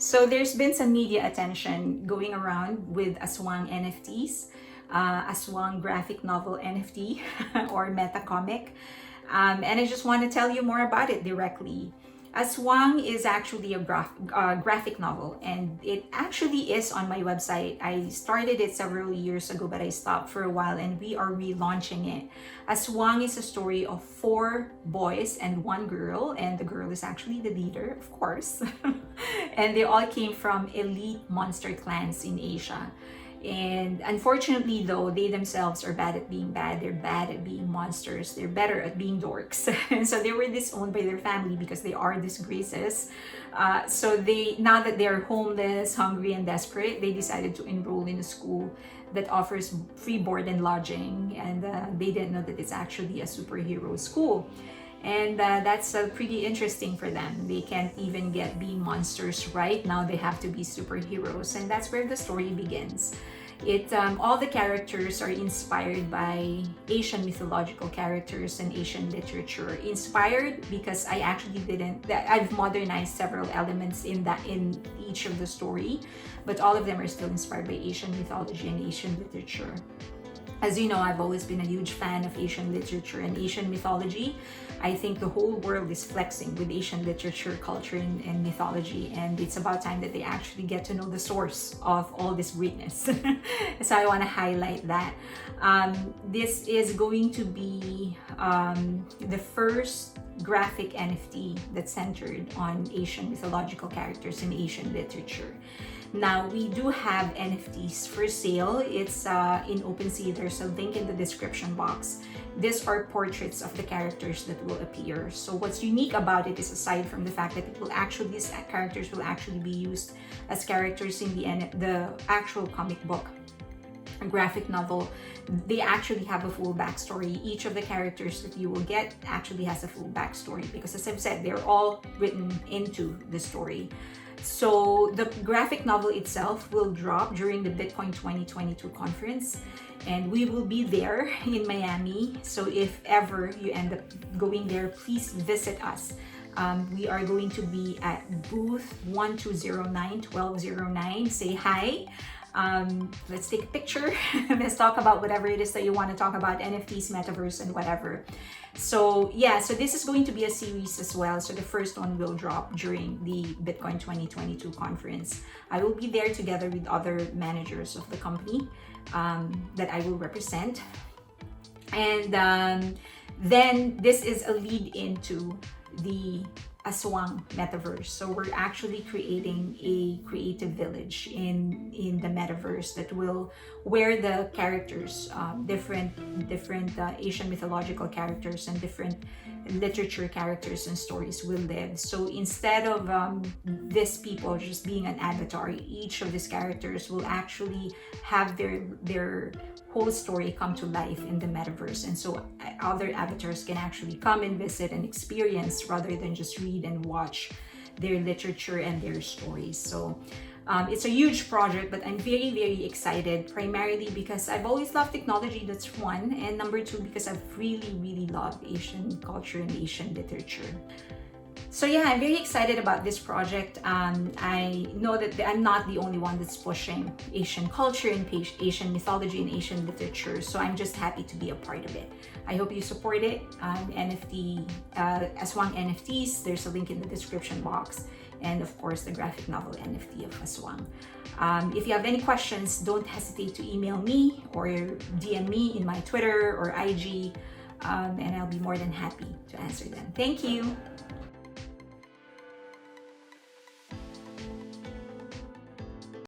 So there's been some media attention going around with Aswang NFTs, Aswang graphic novel NFT or meta comic. And I just want to tell you more about it directly. Aswang is actually a graphic novel, and it actually is on my website. I started it several years ago, but I stopped for a while, and we are relaunching it. Aswang is a story of 4 boys and 1 girl, and the girl is actually the leader, of course. And they all came from elite monster clans in Asia. And unfortunately, though, they themselves are bad at being bad. They're bad at being monsters. They're better at being dorks. And so they were disowned by their family because they are disgraces. So now that they're homeless, hungry, and desperate, they decided to enroll in a school that offers free board and lodging. And they didn't know that it's actually a superhero school. And that's pretty interesting for them. They can't even get being monsters right. Now they have to be superheroes, and that's where the story begins. All the characters are inspired by Asian mythological characters and Asian literature. Inspired because I've modernized several elements in each of the story, but all of them are still inspired by Asian mythology and Asian literature. As you know, I've always been a huge fan of Asian literature and Asian mythology. I think the whole world is flexing with Asian literature, culture, and mythology, and it's about time that they actually get to know the source of all this greatness. So I want to highlight that. This is going to be the first graphic NFT that's centered on Asian mythological characters in Asian literature. Now, we do have NFTs for sale. It's in OpenSea. There's a link in the description box. These are portraits of the characters that will appear. So what's unique about it is, aside from the fact that these characters will actually be used as characters in the actual comic book, graphic novel, they actually have a full backstory. Each of the characters that you will get actually has a full backstory because, as I've said, they're all written into the story. So the graphic novel itself will drop during the Bitcoin 2022 conference, and we will be there in Miami. So if ever you end up going there, please visit us. We are going to be at booth 1209. Say hi. Let's take a picture. Let's talk about whatever it is that you want to talk about, NFTs, metaverse, and whatever. So this is going to be a series as well. So the first one will drop during the Bitcoin 2022 conference. I will be there together with other managers of the company that I will represent. And then this is a lead into the Aswang metaverse. So we're actually creating a creative village in the metaverse where the characters, different Asian mythological characters and different literature characters and stories will live. So instead of these people just being an avatar, each of these characters will actually have their whole story come to life in the metaverse, and so other avatars can actually come and visit and experience rather than just read and watch their literature and their stories. So it's a huge project, but I'm very, very excited, primarily because I've always loved technology, that's one, and number 2, because I've really, really loved Asian culture and Asian literature. So I'm very excited about this project. I know that I'm not the only one that's pushing Asian culture and Asian mythology and Asian literature, so I'm just happy to be a part of it. I hope you support it. Aswang NFTs, there's a link in the description box, and of course the graphic novel NFT of Aswang. If you have any questions, don't hesitate to email me or DM me in my Twitter or IG, and I'll be more than happy to answer them. Thank you.